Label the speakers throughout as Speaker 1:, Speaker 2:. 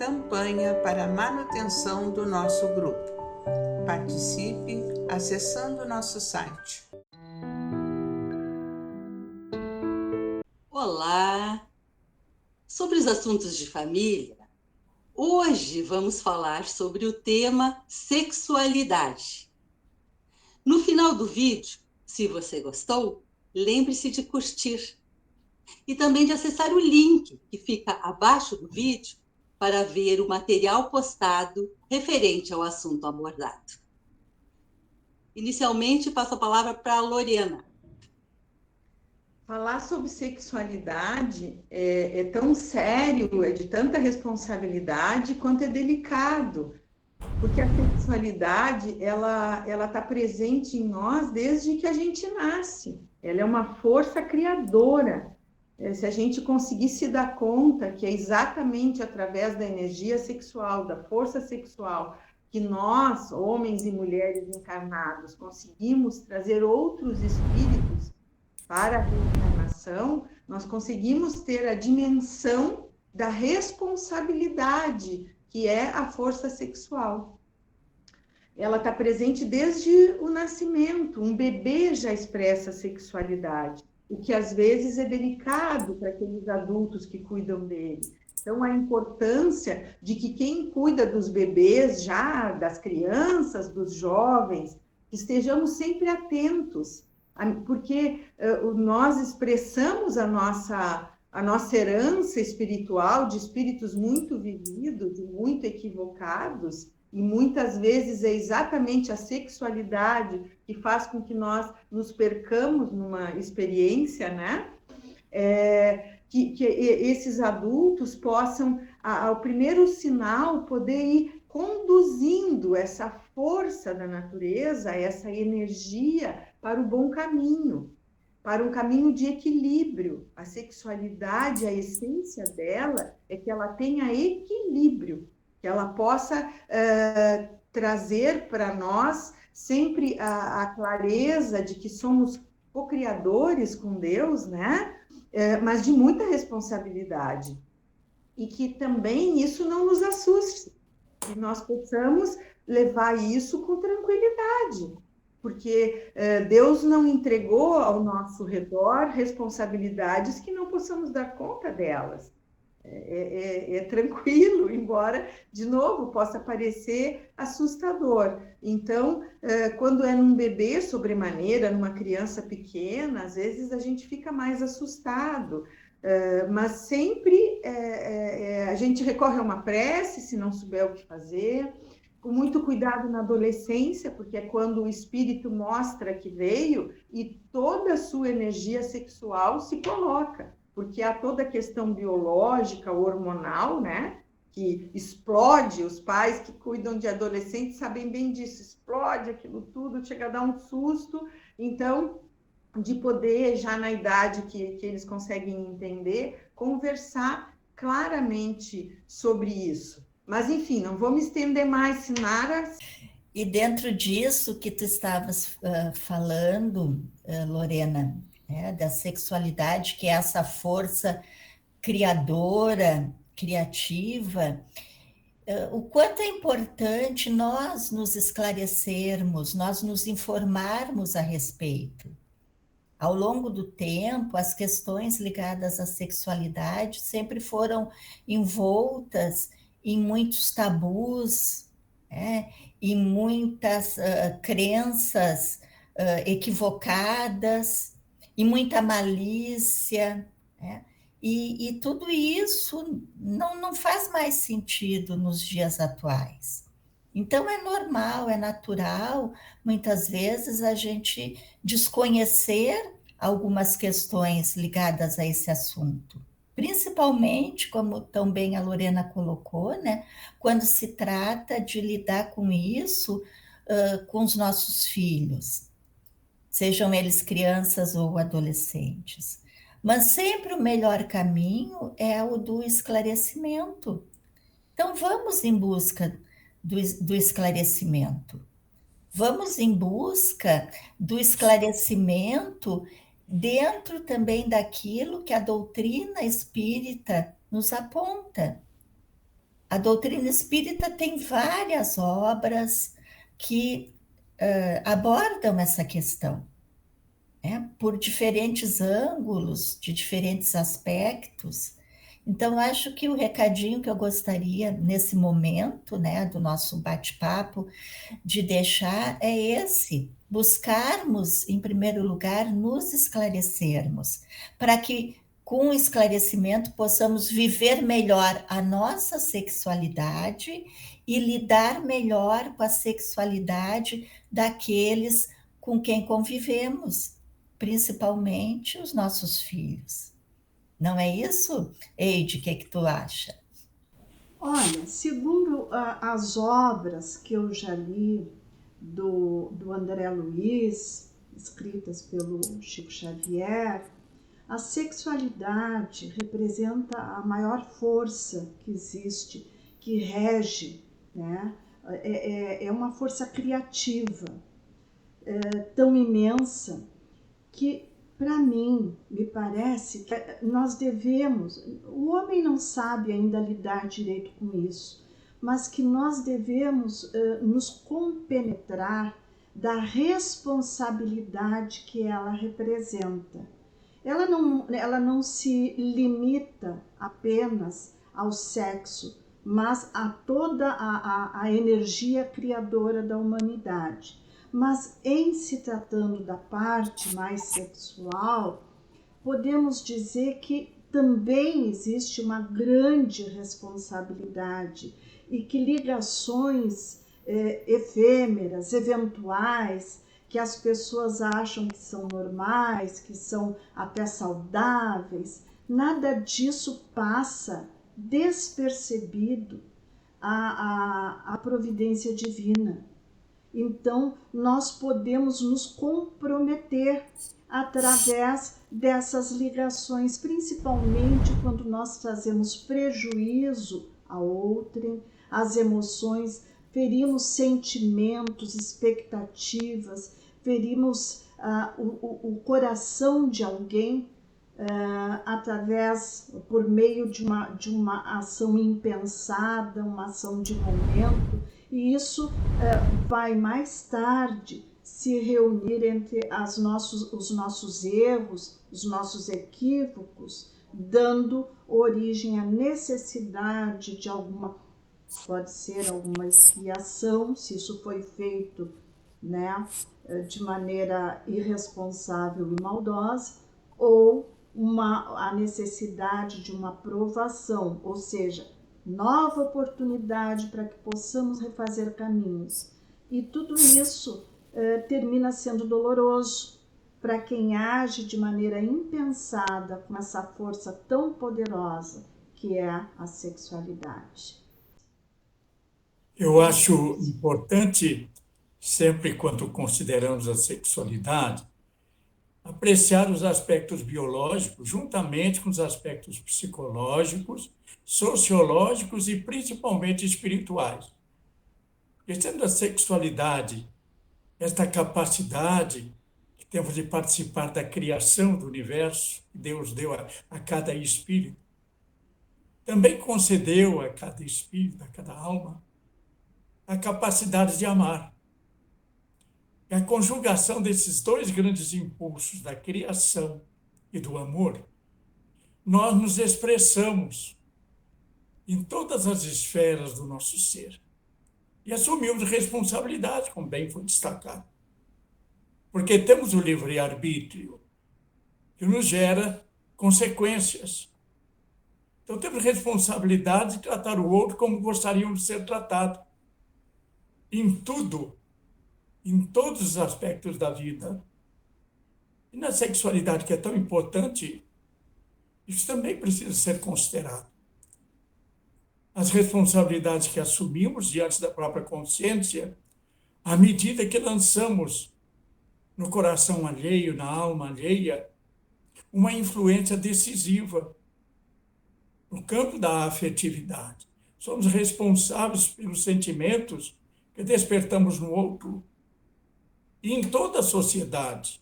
Speaker 1: campanha para a manutenção do nosso grupo. Participe acessando nosso site.
Speaker 2: Olá! Sobre os assuntos de família, hoje vamos falar sobre o tema sexualidade. No final do vídeo, se você gostou, lembre-se de curtir e também de acessar o link que fica abaixo do vídeo para ver o material postado referente ao assunto abordado. Inicialmente, passo a palavra para a Lorena.
Speaker 3: Falar sobre sexualidade é tão sério, é de tanta responsabilidade quanto é delicado, porque a sexualidade ela está presente em nós desde que a gente nasce. Ela é uma força criadora. Se a gente conseguir se dar conta que é exatamente através da energia sexual, da força sexual, que nós, homens e mulheres encarnados, conseguimos trazer outros espíritos para a reencarnação, nós conseguimos ter a dimensão da responsabilidade que é a força sexual. Ela está presente desde o nascimento. Um bebê já expressa sexualidade, o que às vezes é delicado para aqueles adultos que cuidam dele. Então, a importância de que quem cuida dos bebês já, das crianças, dos jovens, estejamos sempre atentos, porque nós expressamos a nossa herança espiritual de espíritos muito vividos e muito equivocados, e muitas vezes é exatamente a sexualidade que faz com que nós nos percamos numa experiência, né? Que esses adultos possam, ao primeiro sinal, poder ir conduzindo essa força da natureza, essa energia para o bom caminho, para um caminho de equilíbrio. A sexualidade, a essência dela é que ela tenha equilíbrio, que ela possa trazer para nós sempre a clareza de que somos co-criadores com Deus, né? Mas de muita responsabilidade. E que também isso não nos assuste, que nós possamos levar isso com tranquilidade, porque Deus não entregou ao nosso redor responsabilidades que não possamos dar conta delas. É tranquilo, embora, de novo, possa parecer assustador. Então, quando é num bebê sobremaneira, numa criança pequena, às vezes a gente fica mais assustado, mas sempre a gente recorre a uma prece, se não souber o que fazer, com muito cuidado na adolescência, porque é quando o espírito mostra que veio e toda a sua energia sexual se coloca, porque há toda a questão biológica, hormonal, né? Que explode, os pais que cuidam de adolescentes sabem bem disso, explode aquilo tudo, chega a dar um susto. Então, de poder, já na idade que eles conseguem entender, conversar claramente sobre isso. Mas, enfim, não vou me estender mais, Sinara.
Speaker 4: E dentro disso que tu estavas falando, Lorena, da sexualidade, que é essa força criadora, criativa, o quanto é importante nós nos esclarecermos, nós nos informarmos a respeito. Ao longo do tempo, as questões ligadas à sexualidade sempre foram envoltas em muitos tabus, em muitas crenças equivocadas, e muita malícia, e tudo isso não faz mais sentido nos dias atuais. Então, é normal, é natural, muitas vezes, a gente desconhecer algumas questões ligadas a esse assunto. Principalmente, como também a Lorena colocou, né, quando se trata de lidar com isso com os nossos filhos, sejam eles crianças ou adolescentes. Mas sempre o melhor caminho é o do esclarecimento. Então, vamos em busca do esclarecimento. Vamos em busca do esclarecimento dentro também daquilo que a doutrina espírita nos aponta. A doutrina espírita tem várias obras que abordam essa questão, né? Por diferentes ângulos, de diferentes aspectos. Então, acho que o recadinho que eu gostaria, nesse momento, né, do nosso bate-papo, de deixar é esse: buscarmos, em primeiro lugar, nos esclarecermos, para que, com o esclarecimento, possamos viver melhor a nossa sexualidade e lidar melhor com a sexualidade daqueles com quem convivemos, principalmente os nossos filhos. Não é isso, Eide? O que tu acha?
Speaker 5: Olha, segundo as obras que eu já li do André Luiz, escritas pelo Chico Xavier, a sexualidade representa a maior força que existe, que rege, né? É uma força criativa, tão imensa, que, para mim, me parece que nós devemos, o homem não sabe ainda lidar direito com isso, mas que nós devemos nos compenetrar da responsabilidade que ela representa. Ela não se limita apenas ao sexo, mas a toda a energia criadora da humanidade. Mas em se tratando da parte mais sexual, podemos dizer que também existe uma grande responsabilidade e que ligações efêmeras, eventuais, que as pessoas acham que são normais, que são até saudáveis, nada disso passa despercebido a providência divina. Então, nós podemos nos comprometer através dessas ligações, principalmente quando nós trazemos prejuízo a outrem, às emoções, ferimos sentimentos, expectativas, ferimos o coração de alguém por meio de uma ação impensada, uma ação de momento, e isso vai mais tarde se reunir entre os nossos erros, os nossos equívocos, dando origem à necessidade de pode ser alguma expiação, se isso foi feito, né, de maneira irresponsável e maldosa, ou a necessidade de uma provação, ou seja, nova oportunidade para que possamos refazer caminhos. E tudo isso termina sendo doloroso para quem age de maneira impensada com essa força tão poderosa que é a sexualidade.
Speaker 6: Eu acho importante, sempre quando consideramos a sexualidade, apreciar os aspectos biológicos juntamente com os aspectos psicológicos, sociológicos e principalmente espirituais. Porque sendo a sexualidade esta capacidade que temos de participar da criação do universo, que Deus deu a cada espírito, também concedeu a cada espírito, a cada alma, a capacidade de amar. E a conjugação desses dois grandes impulsos, da criação e do amor, nós nos expressamos em todas as esferas do nosso ser. E assumimos responsabilidade, como bem foi destacado. Porque temos o livre-arbítrio, que nos gera consequências. Então temos responsabilidade de tratar o outro como gostaríamos de ser tratado. Em tudo, em todos os aspectos da vida. E na sexualidade, que é tão importante, isso também precisa ser considerado. As responsabilidades que assumimos diante da própria consciência, à medida que lançamos no coração alheio, na alma alheia, uma influência decisiva no campo da afetividade. Somos responsáveis pelos sentimentos que despertamos no outro e em toda a sociedade.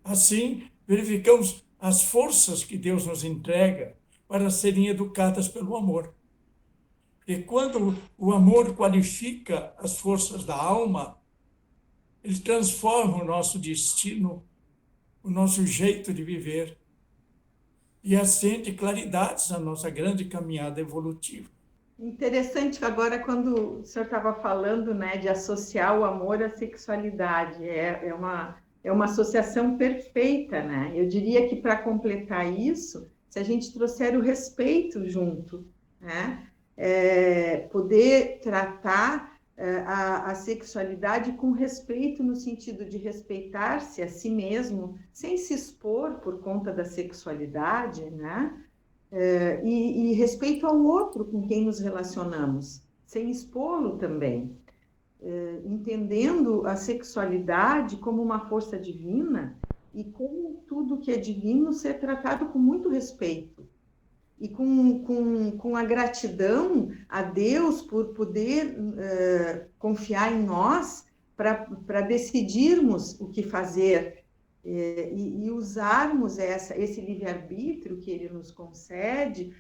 Speaker 6: Assim, verificamos as forças que Deus nos entrega para serem educadas pelo amor. Porque quando o amor qualifica as forças da alma, ele transforma o nosso destino, o nosso jeito de viver, e acende claridades na nossa grande caminhada evolutiva.
Speaker 3: Interessante agora, quando o senhor estava falando, né, de associar o amor à sexualidade, é uma associação perfeita, né? Eu diria que, para completar isso, se a gente trouxer o respeito junto, né? Poder tratar a sexualidade com respeito, no sentido de respeitar-se a si mesmo, sem se expor por conta da sexualidade, né? E respeito ao outro com quem nos relacionamos, sem expô-lo também, entendendo a sexualidade como uma força divina e como tudo que é divino ser tratado com muito respeito e com a gratidão a Deus por poder confiar em nós para decidirmos o que fazer e usarmos esse livre-arbítrio que ele nos concede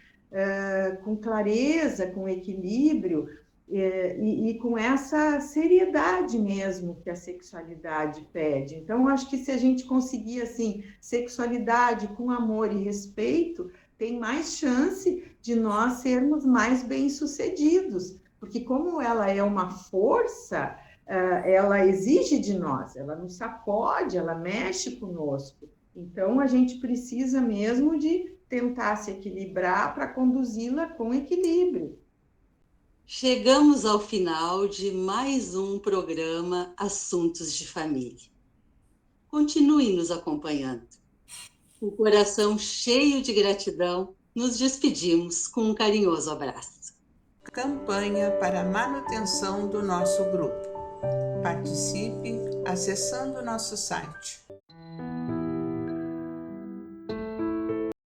Speaker 3: com clareza, com equilíbrio e com essa seriedade mesmo que a sexualidade pede. Então, eu acho que se a gente conseguir, assim, sexualidade com amor e respeito, tem mais chance de nós sermos mais bem-sucedidos, porque como ela é uma força, ela exige de nós, ela nos sacode, ela mexe conosco. Então, a gente precisa mesmo de tentar se equilibrar para conduzi-la com equilíbrio.
Speaker 2: Chegamos ao final de mais um programa Assuntos de Família. Continue nos acompanhando. Com o coração cheio de gratidão, nos despedimos com um carinhoso abraço.
Speaker 1: Campanha para a manutenção do nosso grupo. Participe acessando nosso site